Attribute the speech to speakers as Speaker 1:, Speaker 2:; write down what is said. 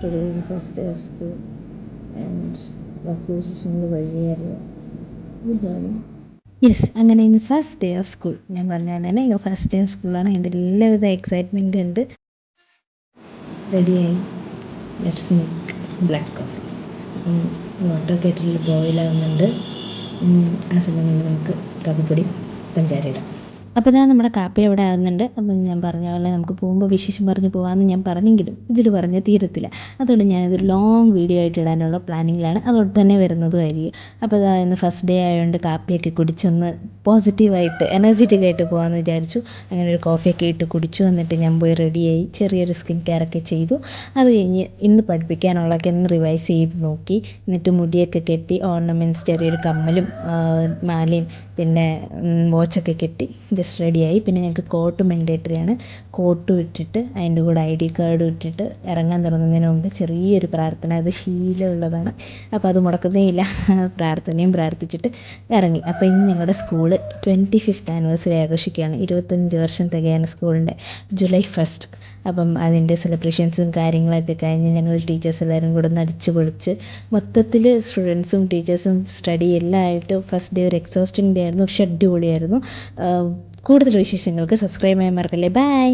Speaker 1: Today is the first day of school and പൊസിഷനിൽ വഴിയേറിയ good morning. Yes, അങ്ങനെ ഇന്ന് first day of school. ഞാൻ പറഞ്ഞാൽ തന്നെ ഇന്ന് ഫസ്റ്റ് ഡേ ഓഫ് സ്കൂളാണ്. അതിൻ്റെ എല്ലാവിധ എക്സൈറ്റ്മെൻ്റ് ഉണ്ട്. റെഡിയായി. Let's make black coffee. അപ്പം വാട്ടർ കെറ്റിൽ ബോയിലാവുന്നുണ്ട്. ആ സമയം നമുക്ക് കാപ്പിപ്പൊടി പഞ്ചാര ഇടാം. അപ്പോൾ ഇതാ നമ്മുടെ കാപ്പി അവിടെ ആകുന്നുണ്ട്. അപ്പം ഞാൻ പറഞ്ഞ പോലെ നമുക്ക് പോകുമ്പോൾ വിശേഷം പറഞ്ഞ് പോകാമെന്ന് ഞാൻ പറഞ്ഞെങ്കിലും ഇതിൽ പറഞ്ഞ് തീരത്തില്ല. അതുകൊണ്ട് ഞാനിതൊരു ലോങ് വീഡിയോ ആയിട്ട് ഇടാനുള്ള പ്ലാനിങ്ങിലാണ്. അതോടെ തന്നെ വരുന്നതുമായിരിക്കും. അപ്പോൾ ഇതാ ഇന്ന് ഫസ്റ്റ് ഡേ ആയതുകൊണ്ട് കാപ്പിയൊക്കെ കുടിച്ചൊന്ന് പോസിറ്റീവായിട്ട് എനർജറ്റിക് ആയിട്ട് പോകാമെന്ന് വിചാരിച്ചു. അങ്ങനെ ഒരു കോഫിയൊക്കെ ഇട്ട് കുടിച്ചു. എന്നിട്ട് ഞാൻ പോയി റെഡിയായി ചെറിയൊരു സ്കിൻ കെയറൊക്കെ ചെയ്തു. അത് കഴിഞ്ഞ് ഇന്ന് പഠിപ്പിക്കാനുള്ളതൊക്കെ ഒന്ന് റിവൈസ് ചെയ്ത് നോക്കി. എന്നിട്ട് മുടിയൊക്കെ കെട്ടി ഓർണമെൻറ്റ്സ് ചെറിയൊരു കമ്മലും മാലയും പിന്നെ വാച്ചൊക്കെ കെട്ടി ജസ്റ്റ് റെഡിയായി. പിന്നെ ഞങ്ങൾക്ക് കോട്ട് മാൻഡേറ്ററിയാണ്. കോട്ടും ഇട്ടിട്ട് അതിൻ്റെ കൂടെ ID കാർഡും ഇട്ടിട്ട് ഇറങ്ങാൻ തുടങ്ങുന്നതിന് മുമ്പ് ചെറിയൊരു പ്രാർത്ഥന. അത് ശീലമുള്ളതാണ്, അപ്പോൾ അത് മുടക്കുന്നേ ഇല്ല. പ്രാർത്ഥനയും പ്രാർത്ഥിച്ചിട്ട് ഇറങ്ങി. അപ്പോൾ ഇന്ന് ഞങ്ങളുടെ സ്കൂള് 25th ആനിവേഴ്സറി ആഘോഷിക്കുകയാണ്. 25 വർഷം തികയാണ് സ്കൂളിൻ്റെ, ജൂലൈ 1st. അപ്പം അതിൻ്റെ സെലിബ്രേഷൻസും കാര്യങ്ങളൊക്കെ കഴിഞ്ഞ് ഞങ്ങൾ ടീച്ചേഴ്സ് എല്ലാവരും കൂടെ ഒന്ന് അടിച്ച് പൊളിച്ച് മൊത്തത്തിൽ സ്റ്റുഡൻസും ടീച്ചേഴ്സും സ്റ്റഡി എല്ലാം ആയിട്ട് ഫസ്റ്റ് ഡേ ഒരു എക്സോസ്റ്റിംഗ് ഡേ ആയിരുന്നു. പക്ഷെ അടിപൊളിയായിരുന്നു. കൂടുതൽ വിശേഷങ്ങൾക്ക് സബ്സ്ക്രൈബ് ചെയ്യാൻ മറക്കല്ലേ. ബൈ.